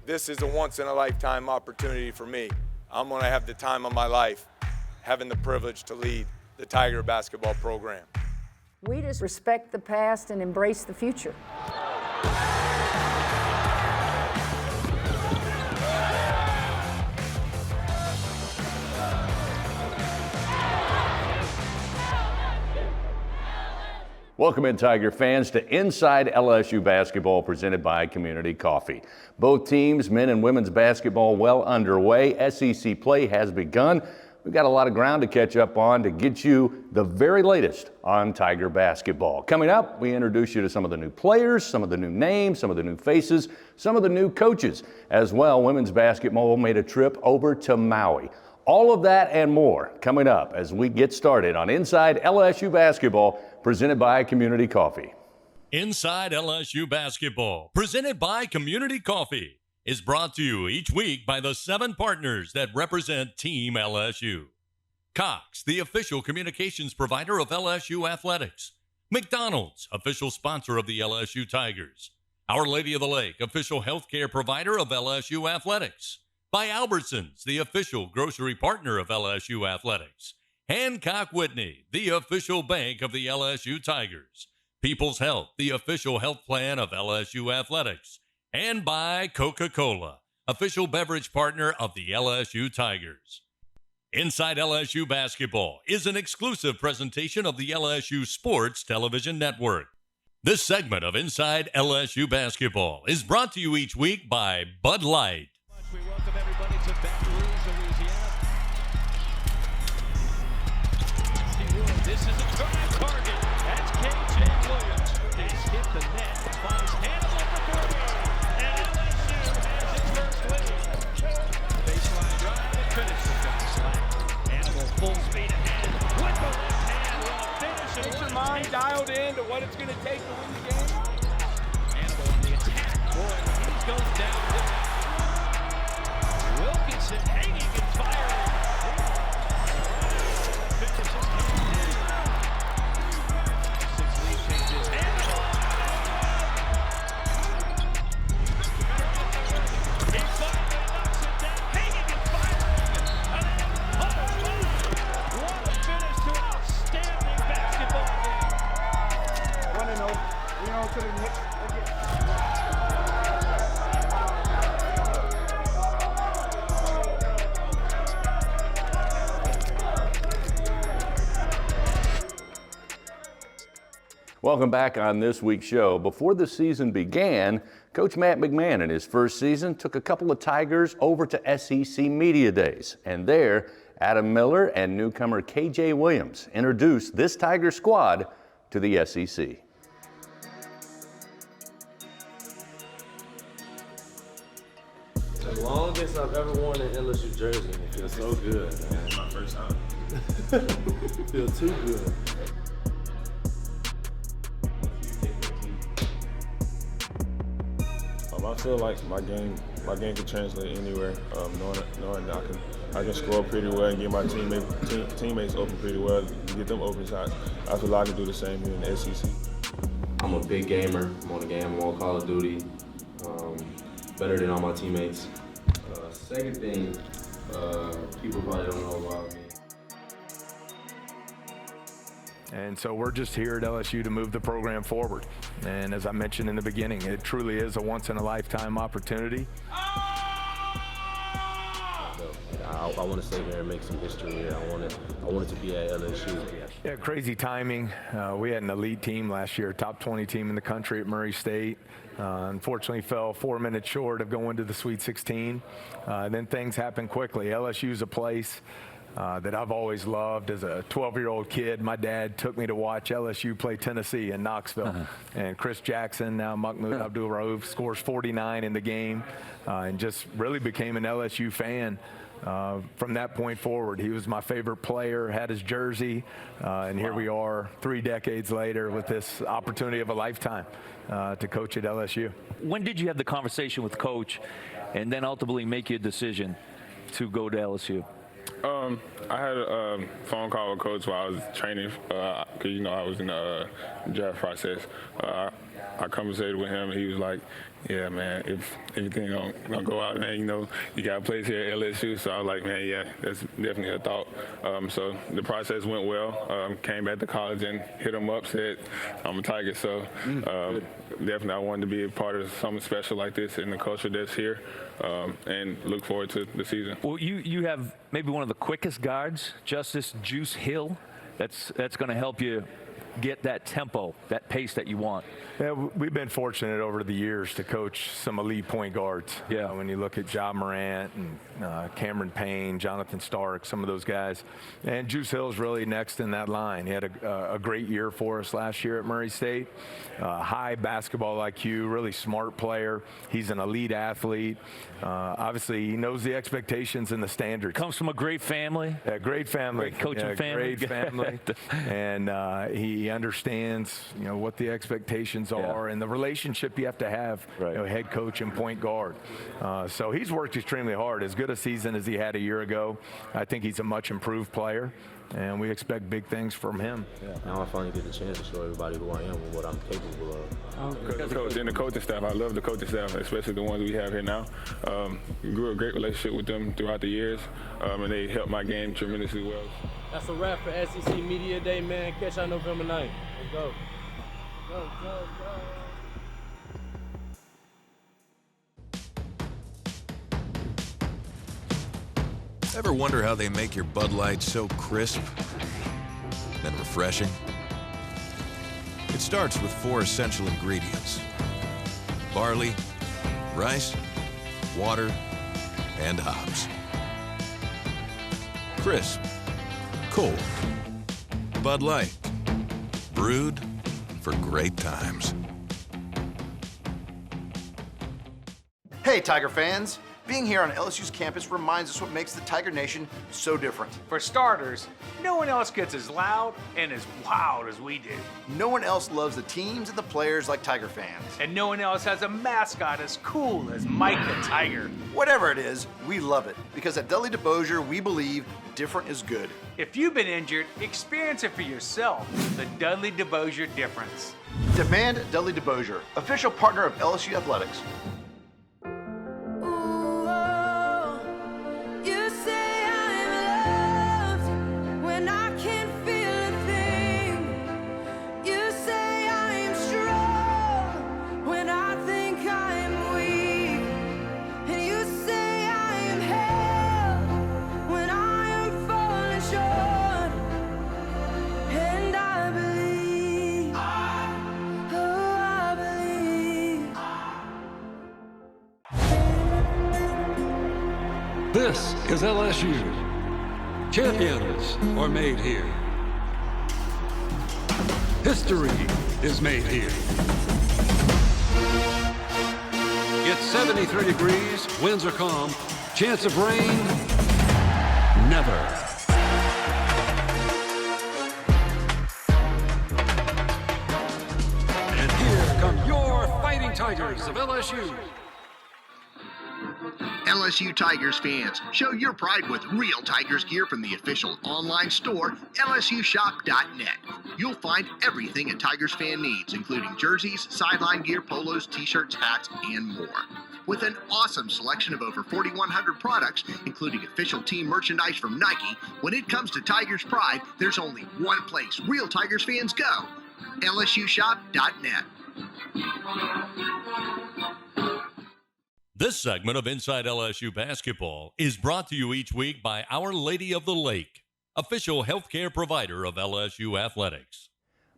this is a once-in-a-lifetime opportunity for me. I'm going to have the time of my life having the privilege to lead the Tiger basketball program. We just respect the past and embrace the future. Welcome in, Tiger fans, to Inside LSU Basketball presented by Community Coffee. Both teams, men and women's basketball, well underway. SEC play has begun. We've got a lot of ground to catch up on to get you the very latest on Tiger basketball. Coming up, we introduce you to some of the new players, some of the new names, some of the new faces, some of the new coaches. As well, women's basketball made a trip over to Maui. All of that and more coming up as we get started on Inside LSU Basketball presented by Community Coffee. Inside LSU Basketball presented by Community Coffee is brought to you each week by the 7 partners that represent Team LSU. Cox, the official communications provider of LSU Athletics. McDonald's, official sponsor of the LSU Tigers. Our Lady of the Lake, official healthcare provider of LSU Athletics. By Albertsons, the official grocery partner of LSU Athletics. Hancock Whitney, the official bank of the LSU Tigers. People's Health, the official health plan of LSU Athletics. And by Coca-Cola, official beverage partner of the LSU Tigers. Inside LSU Basketball is an exclusive presentation of the LSU Sports Television Network. This segment of Inside LSU Basketball is brought to you each week by Bud Light. We welcome everybody to Baton Rouge, Louisiana. This is a target. That's KJ Williams. He's hit the net. Finds Hannibal for 3. And LSU has its first lead. Baseline drive and finish. Hannibal full speed ahead with the left hand. Will finish. Get your mind dialed in to what it's going to take to win the game. Hannibal on the attack. Boy, he goes down. Wilkinson hanging and firing. Six lead changes. He finally knocks it down. Hanging and firing. What a finish to an outstanding basketball game. 1-0. We don't could have hit. Welcome back on this week's show. Before the season began, Coach Matt McMahon in his first season took a couple of Tigers over to SEC Media Days. And there, Adam Miller and newcomer KJ Williams introduced this Tiger squad to the SEC. The longest I've ever worn an LSU jersey. It feels so good, man. My first time. Feels too good. I feel like my game can translate anywhere. Knowing that I can score pretty well and get my teammates open pretty well, get them open shots. I feel like I can do the same here in the SEC. I'm a big gamer. I'm on the game. I'm on Call of Duty. Better than all my teammates. Second thing, people probably don't know about me. And so we're just here at LSU to move the program forward. And as I mentioned in the beginning, it truly is a once-in-a-lifetime opportunity. I want to stay here and make some history here. I want it to be at LSU. Yeah, crazy timing. We had an elite team last year, top 20 team in the country at Murray State. Unfortunately fell 4 minutes short of going to the Sweet 16. Then things happened quickly. LSU is a place that I've always loved. As a 12-year-old kid, my dad took me to watch LSU play Tennessee in Knoxville. And Chris Jackson, now Mahmoud Abdul-Rauf, scores 49 in the game and just really became an LSU fan. From that point forward, he was my favorite player, had his jersey, and here we are 3 decades later with this opportunity of a lifetime to coach at LSU. When did you have the conversation with Coach and then ultimately make your decision to go to LSU? I had a phone call with Coach while I was training, because I was in the draft process. I conversated with him, and he was like, yeah, man, if everything gonna go out, man, you got a place here at LSU. So I was like, man, yeah, that's definitely a thought. So the process went well. Came back to college and hit him up, said, I'm a Tiger. So definitely I wanted to be a part of something special like this in the culture that's here, and look forward to the season. Well, you have maybe one of the quickest guards, Justice Juice Hill. That's going to help you get that tempo, that pace that you want. Yeah, we've been fortunate over the years to coach some elite point guards. Yeah, when you look at Ja Morant and Cameron Payne, Jonathan Stark, some of those guys. And Juice Hill's really next in that line. He had a great year for us last year at Murray State. High basketball IQ, really smart player. He's an elite athlete. Obviously, he knows the expectations and the standards. Comes from a great family. Yeah, great family. Great coaching family. Great family. And he understands, what the expectations are and the relationship you have to have, head coach and point guard. So he's worked extremely hard. As good a season as he had a year ago, I think he's a much improved player, and we expect big things from him. Now I finally get the chance to show everybody who I am and what I'm capable of. Coach and the coaching staff, I love the coaching staff, especially the ones we have here now. Grew a great relationship with them throughout the years, and they helped my game tremendously well. That's a wrap for SEC Media Day, man. Catch y'all November 9th. Let's go. Go, go, go. Ever wonder how they make your Bud Light so crisp and refreshing? It starts with 4 essential ingredients: barley, rice, water, and hops. Crisp, cold, Bud Light, brewed for great times. Hey, Tiger fans! Being here on LSU's campus reminds us what makes the Tiger Nation so different. For starters, no one else gets as loud and as wild as we do. No one else loves the teams and the players like Tiger fans. And no one else has a mascot as cool as Mike the Tiger. Whatever it is, we love it, because at Dudley DeBosier, we believe different is good. If you've been injured, experience it for yourself. The Dudley DeBosier difference. Demand Dudley DeBosier, official partner of LSU Athletics. This is LSU. Champions are made here. History is made here. It's 73 degrees, winds are calm, chance of rain, never. And here come your Fighting Tigers of LSU. LSU Tigers fans, show your pride with real Tigers gear from the official online store, lsushop.net. You'll find everything a Tigers fan needs, including jerseys, sideline gear, polos, t-shirts, hats, and more. With an awesome selection of over 4,100 products, including official team merchandise from Nike, when it comes to Tigers pride, there's only one place real Tigers fans go, lsushop.net. This segment of Inside LSU Basketball is brought to you each week by Our Lady of the Lake, official healthcare provider of LSU Athletics.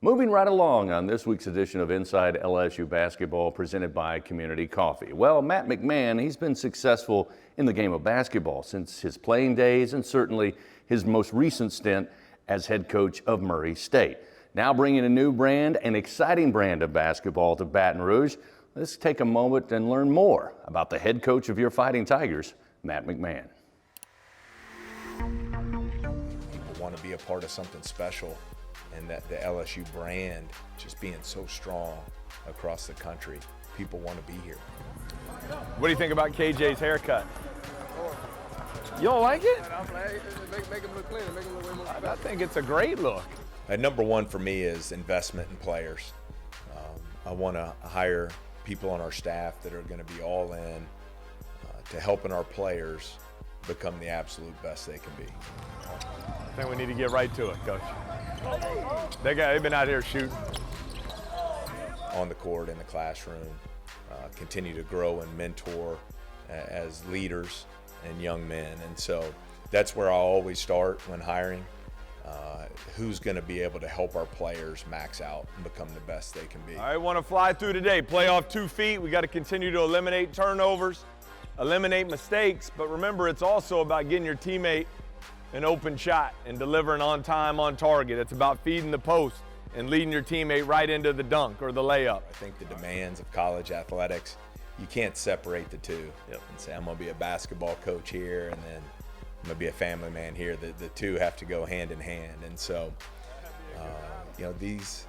Moving right along on this week's edition of Inside LSU Basketball presented by Community Coffee. Well, Matt McMahon, he's been successful in the game of basketball since his playing days and certainly his most recent stint as head coach of Murray State. Now bringing a new brand, an exciting brand of basketball to Baton Rouge. Let's take a moment and learn more about the head coach of your Fighting Tigers, Matt McMahon. People want to be a part of something special, and that the LSU brand just being so strong across the country, people want to be here. What do you think about KJ's haircut? You don't like it? Make him look clean. Make him look way more. I think it's a great look. Number one for me is investment in players. I want to hire people on our staff that are going to be all in to helping our players become the absolute best they can be. I think we need to get right to it, Coach. They've been out here shooting. On the court, in the classroom, continue to grow and mentor as leaders and young men. And so that's where I'll always start when hiring. Who's going to be able to help our players max out and become the best they can be. All right, want to fly through today. Play off 2 feet. We got to continue to eliminate turnovers, eliminate mistakes. But remember, it's also about getting your teammate an open shot and delivering on time, on target. It's about feeding the post and leading your teammate right into the dunk or the layup. I think the demands of college athletics, you can't separate the two and say, I'm going to be a basketball coach here and then I'm going to be a family man here. The two have to go hand in hand. And so, these,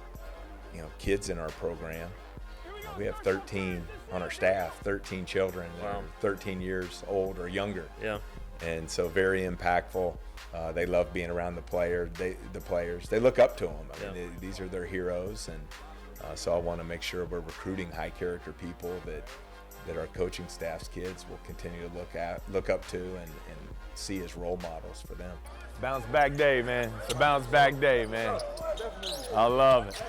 kids in our program, we have 13 on our staff, 13 children that are 13 years old or younger. Yeah. And so very impactful. They love being around the players. They look up to them. I mean, these are their heroes. And so I want to make sure we're recruiting high character people that our coaching staff's kids will continue to look up to and see as role models for them. Bounce back day, man. It's a bounce back day, man. I love it.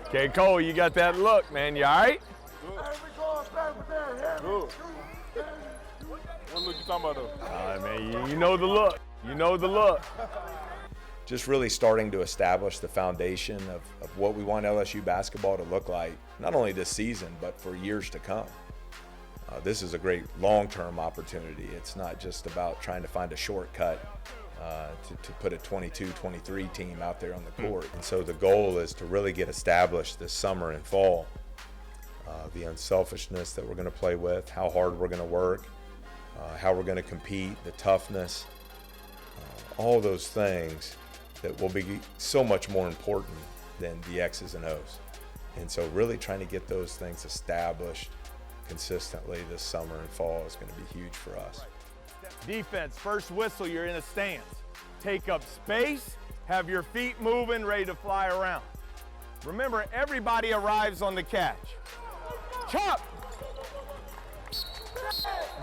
Okay, Cole, you got that look, man. You all right? Good. What look you talking about, though? All right, man. You know the look. You know the look. Just really starting to establish the foundation of what we want LSU basketball to look like, not only this season, but for years to come. This is a great long-term opportunity. It's not just about trying to find a shortcut to put a 22-23 team out there on the court. And so the goal is to really get established this summer and fall. The unselfishness that we're going to play with, how hard we're going to work, how we're going to compete, the toughness, all those things that will be so much more important than the X's and O's. And so really trying to get those things established consistently this summer and fall is going to be huge for us. Defense, first whistle, you're in a stance. Take up space, have your feet moving, ready to fly around. Remember, everybody arrives on the catch. Chop!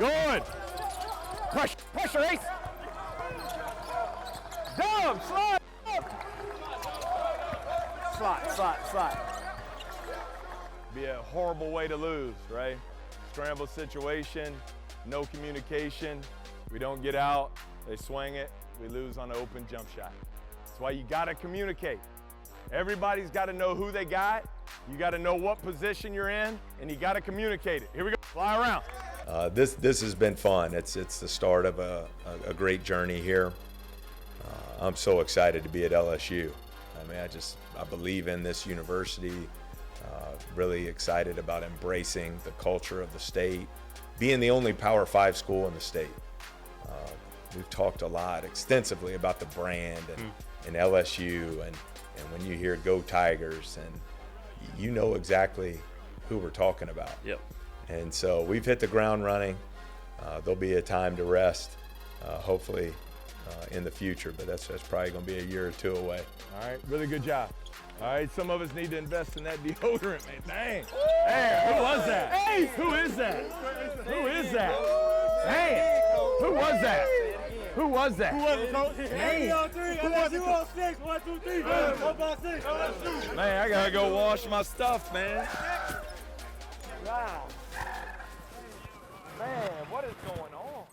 Good. Pressure, Ace. Dub, slide. Slide. Be a horrible way to lose, right? Scramble situation, no communication. We don't get out, they swing it, we lose on an open jump shot. That's why you gotta communicate. Everybody's gotta know who they got, you gotta know what position you're in, and you gotta communicate it. Here we go, fly around. This has been fun. It's the start of a great journey here. I'm so excited to be at LSU. I mean, I believe in this university. Really excited about embracing the culture of the state, being the only Power 5 school in the state. We've talked a lot extensively about the brand and LSU, and when you hear Go Tigers, and you know exactly who we're talking about. Yep. And so we've hit the ground running. There'll be a time to rest, hopefully in the future, but that's probably going to be a year or two away. All right, really good job. All right, some of us need to invest in that deodorant, man. Dang. Hey, who was that? Hey, who is that? Who is that? Dang. Who was that? Who was that? Who was it, Coach? Dang. On 3, LSU on 6. 1, 2, 3. 1 by 6. LSU. Man, I gotta go wash my stuff, man. Wow. Man, what is going on?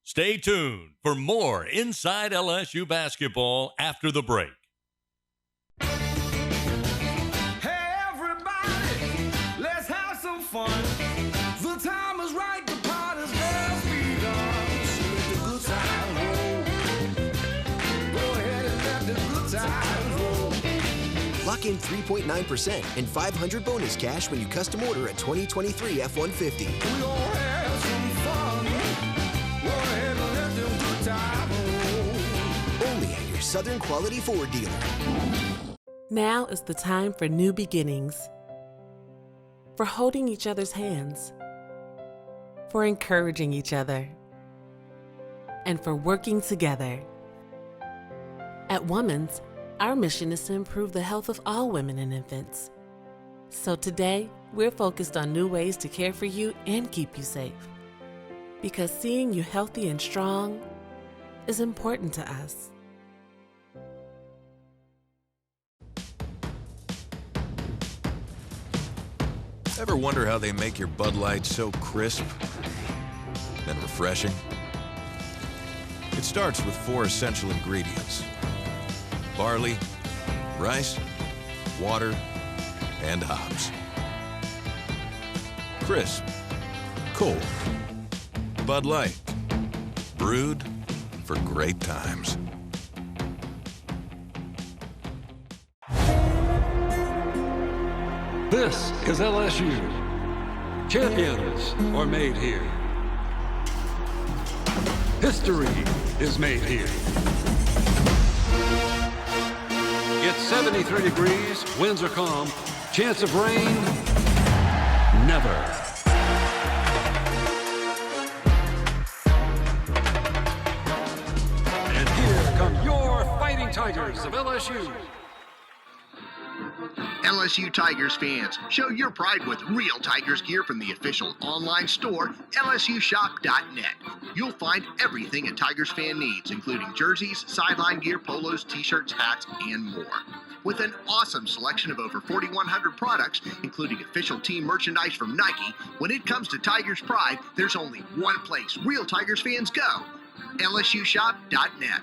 Stay tuned for more Inside LSU Basketball after the break. Hey everybody, let's have some fun. The time is right, the party's just begun. So let the good times roll. Go ahead and let the good times roll. Lock in 3.9% and $500 bonus cash when you custom order a 2023 F-150. We gon' have some fun. Go ahead and let them good times roll. Only at your Southern Quality Ford dealer. Now is the time for new beginnings. For holding each other's hands. For encouraging each other. And for working together. At Woman's, Our mission is to improve the health of all women and infants. So today, we're focused on new ways to care for you and keep you safe. Because seeing you healthy and strong is important to us. Ever wonder how they make your Bud Light so crisp and refreshing? It starts with 4 essential ingredients: barley, rice, water, and hops. Crisp, cold, Bud Light, brewed for great times. This is LSU. Champions are made here. History is made here. It's 73 degrees, winds are calm, chance of rain, never. And here come your Fighting Tigers of LSU. LSU Tigers fans, show your pride with real Tigers gear from the official online store, LSUshop.net. You'll find everything a Tigers fan needs, including jerseys, sideline gear, polos, t-shirts, hats, and more. With an awesome selection of over 4,100 products, including official team merchandise from Nike, when it comes to Tigers pride, there's only one place real Tigers fans go: LSUshop.net.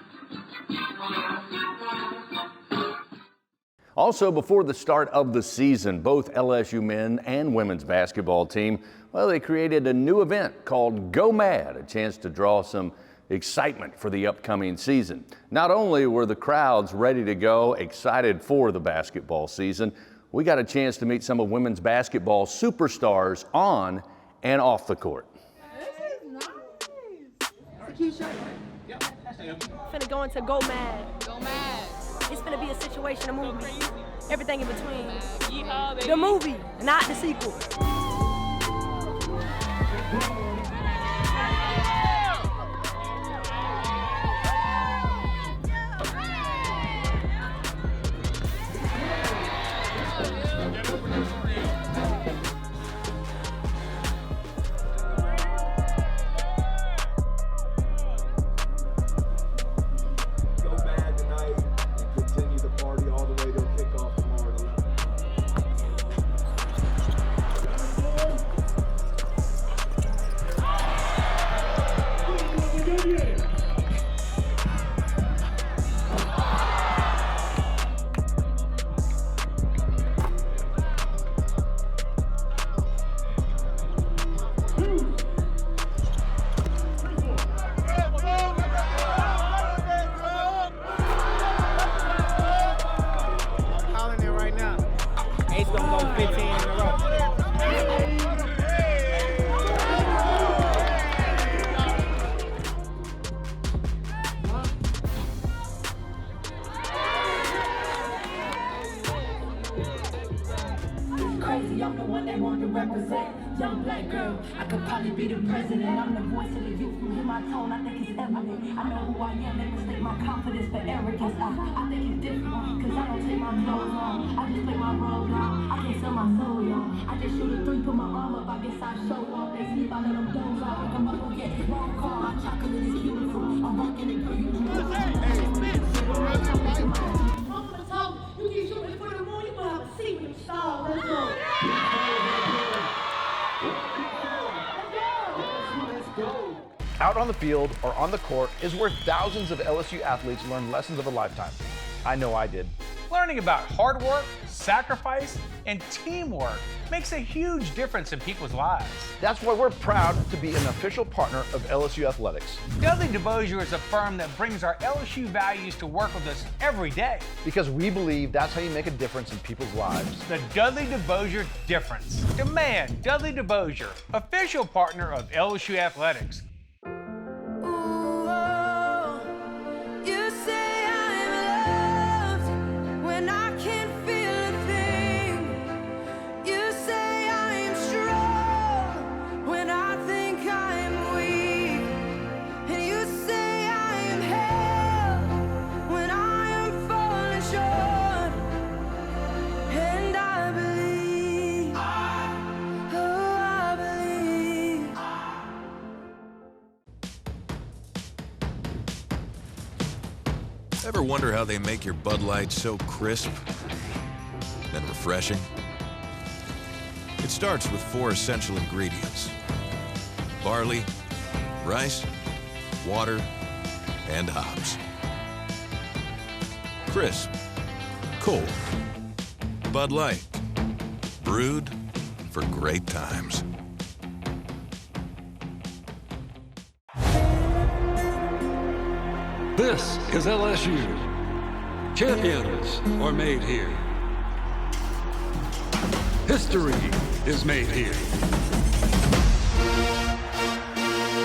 Also, before the start of the season, both LSU men and women's basketball team, well, they created a new event called Go Mad, a chance to draw some excitement for the upcoming season. Not only were the crowds ready to go, excited for the basketball season, we got a chance to meet some of women's basketball superstars on and off the court. Finna go into Go Mad. Go Mad. It's finna be a situation, a movie. Everything in between. The movie, not the sequel. I'm the one that want to represent. Young black girl, I could probably be the president. I'm the voice of the youth. From hear my tone, I think it's evident. I know who I am, they mistake my confidence for arrogance. I think it's different, cause I don't take my clothes off. I just play my role, y'all. I can't sell my soul, y'all. I just shoot a 3, put my arm up, I guess I show off. They sleep, I let them doze off. Wake 'em up, go get wrong call. My chocolate is beautiful. I'm walking in beautiful. You keep shooting for the moon, you gonna have a seat with them stars. Let's go. Out on the field or on the court is where thousands of LSU athletes learn lessons of a lifetime. I know I did. Learning about hard work, sacrifice, and teamwork makes a huge difference in people's lives. That's why we're proud to be an official partner of LSU Athletics. Dudley DeBosier is a firm that brings our LSU values to work with us every day. Because we believe that's how you make a difference in people's lives. The Dudley DeBosier difference. Demand Dudley DeBosier, official partner of LSU Athletics. Sure. Ever wonder how they make your Bud Light so crisp and refreshing? It starts with 4 essential ingredients: barley, rice, water, and hops. Crisp, cold, Bud Light, brewed for great times. This is LSU. Champions are made here. History is made here.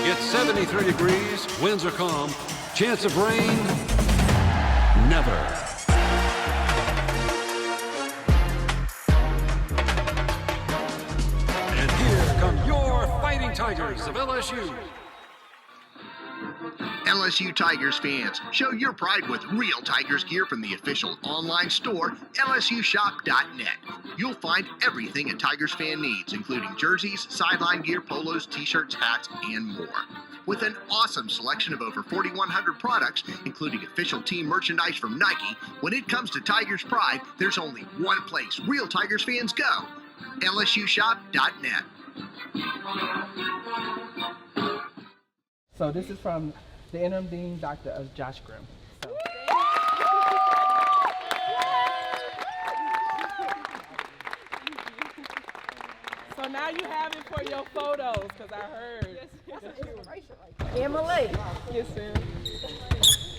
It's 73 degrees, winds are calm, chance of rain, never. And here come your Fighting Tigers of LSU. LSU Tigers fans, show your pride with real Tigers gear from the official online store, LSUshop.net. You'll find everything a Tigers fan needs, including jerseys, sideline gear, polos, t-shirts, hats, and more. With an awesome selection of over 4,100 products, including official team merchandise from Nike, when it comes to Tigers pride, there's only one place real Tigers fans go: LSUshop.net. So this is from the interim dean, Dr. Josh Grimm. So now you have it for your photos, because I heard. Emily. Yes, ma'am.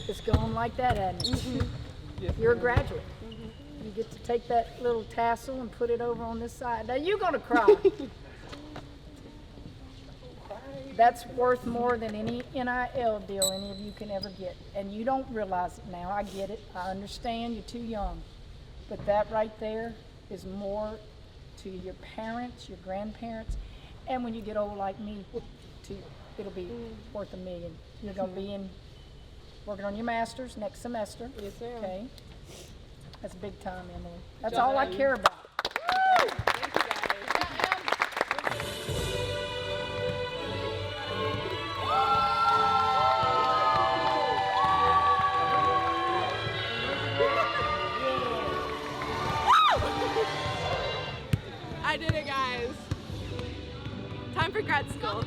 It's going like that, hasn't it? Yes, You're a ma'am. graduate. You get to take that little tassel and put it over on this side. Now you're gonna cry. That's worth more than any NIL deal any of you can ever get. And you don't realize it now. I get it. I understand you're too young. But that right there is more to your parents, your grandparents, and when you get old like me, it'll be worth $1 million. You're gonna be working on your master's next semester. Yes, ma'am. Okay. That's big time, Emily. That's all I care about. I did it, guys. Time for grad school.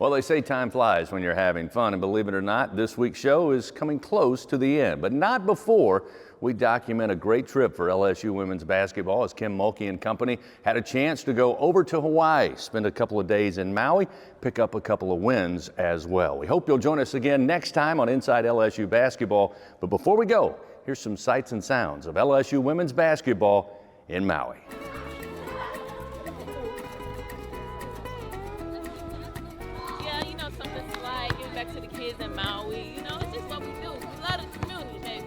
Well, they say time flies when you're having fun, and believe it or not, this week's show is coming close to the end, but not before we document a great trip for LSU women's basketball as Kim Mulkey and company had a chance to go over to Hawaii, spend a couple of days in Maui, pick up a couple of wins as well. We hope you'll join us again next time on Inside LSU Basketball, but before we go, here's some sights and sounds of LSU women's basketball in Maui. Yeah, you know, something to like, give back to the kids in Maui. You know, it's just what we do. We love the community, baby.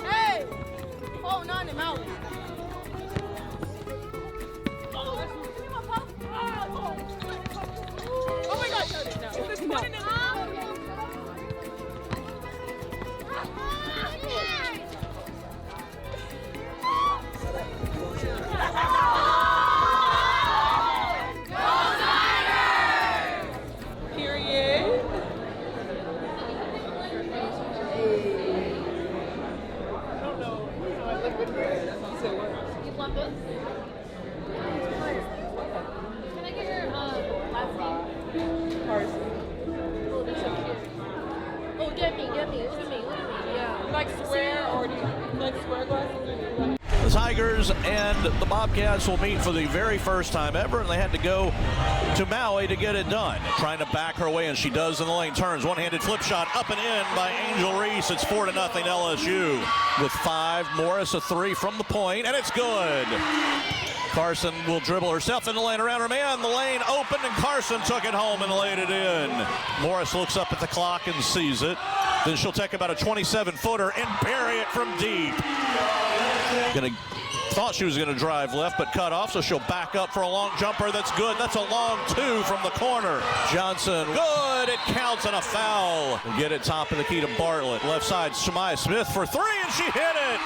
Hey! Oh, not in Maui. Oh my God, no. Is this one in Period. I don't know. I look good. You said what? You want this? Can I get your last name? Carson. Oh, they're so cute. Oh, look at me. Yeah. You like square or do you like square glasses? Or do you like The Tigers and the Bobcats will meet for the very first time ever, and they had to go to Maui to get it done. Trying to back her way, and she does in the lane. Turns, one-handed flip shot up and in by Angel Reese. It's 4-0 LSU. With 5, Morris a 3 from the point, and it's good. Carson will dribble herself in the lane around her man. The lane open, and Carson took it home and laid it in. Morris looks up at the clock and sees it. Then she'll take about a 27-footer and bury it from deep. Gonna Thought she was going to drive left, but cut off, so she'll back up for a long jumper. That's good. That's a long two from the corner. Johnson, good. It counts and a foul. We'll get it top of the key to Bartlett. Left side, Shemaya Smith for three, and she hit it.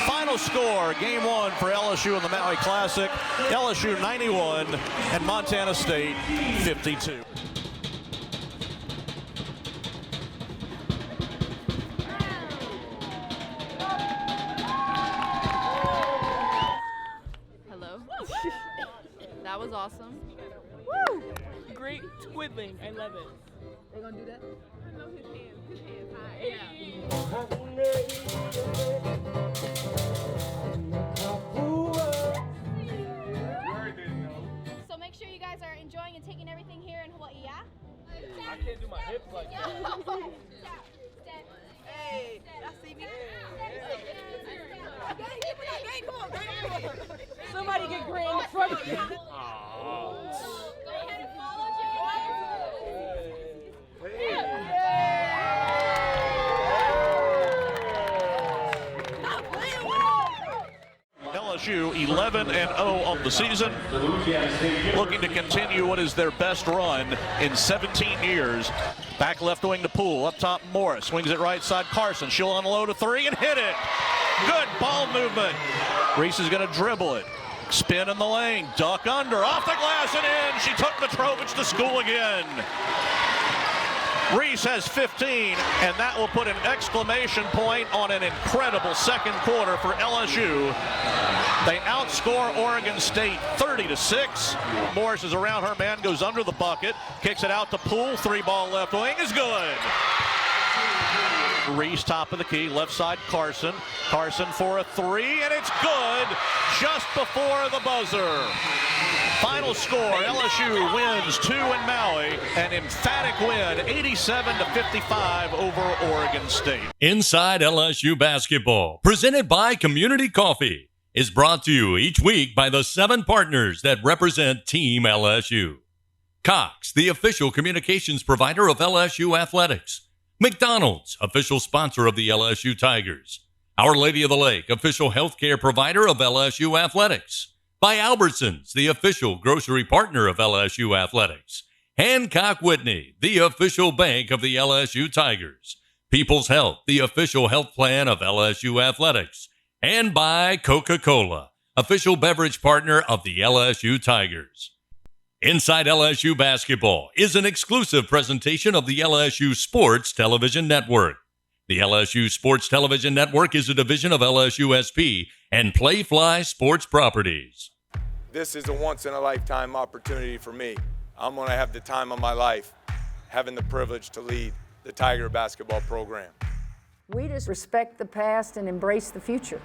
Final score, game one for LSU in the Maui Classic. LSU 91 and Montana State 52. That was awesome. Woo! Great twiddling. I love it. They gonna do that? I know his hands high. So make sure you guys are enjoying and taking everything here in Hawaii, yeah? I can't do my hips like that. Hey, y'all see me? Somebody get Gray in the front of you. Go ahead and follow LSU 11-0 on the season, looking to continue what is their best run in 17 years. Back left wing to Poole, up top Morris, swings it right side Carson. She'll unload a three and hit it. Good ball movement. Reese is going to dribble it. Spin in the lane, duck under, off the glass and in. She took Petrovich to school again. Reese has 15, and that will put an exclamation point on an incredible second quarter for LSU. They outscore Oregon State 30-6. Morris is around her man, goes under the bucket, kicks it out to Poole. 3-ball left wing is good. Reese top of the key, left side Carson. Carson for a three, and it's good just before the buzzer. Final score, LSU wins 2 in Maui, an emphatic win, 87-55 over Oregon State. Inside LSU Basketball, presented by Community Coffee, is brought to you each week by the 7 partners that represent Team LSU. Cox, the official communications provider of LSU Athletics. McDonald's, official sponsor of the LSU Tigers. Our Lady of the Lake, official healthcare provider of LSU Athletics. By Albertsons, the official grocery partner of LSU Athletics. Hancock Whitney, the official bank of the LSU Tigers. People's Health, the official health plan of LSU Athletics. And by Coca-Cola, official beverage partner of the LSU Tigers. Inside LSU Basketball is an exclusive presentation of the LSU Sports Television Network. The LSU Sports Television Network is a division of LSU SP and Playfly Sports Properties. This is a once-in-a-lifetime opportunity for me. I'm going to have the time of my life, having the privilege to lead the Tiger basketball program. We just respect the past and embrace the future.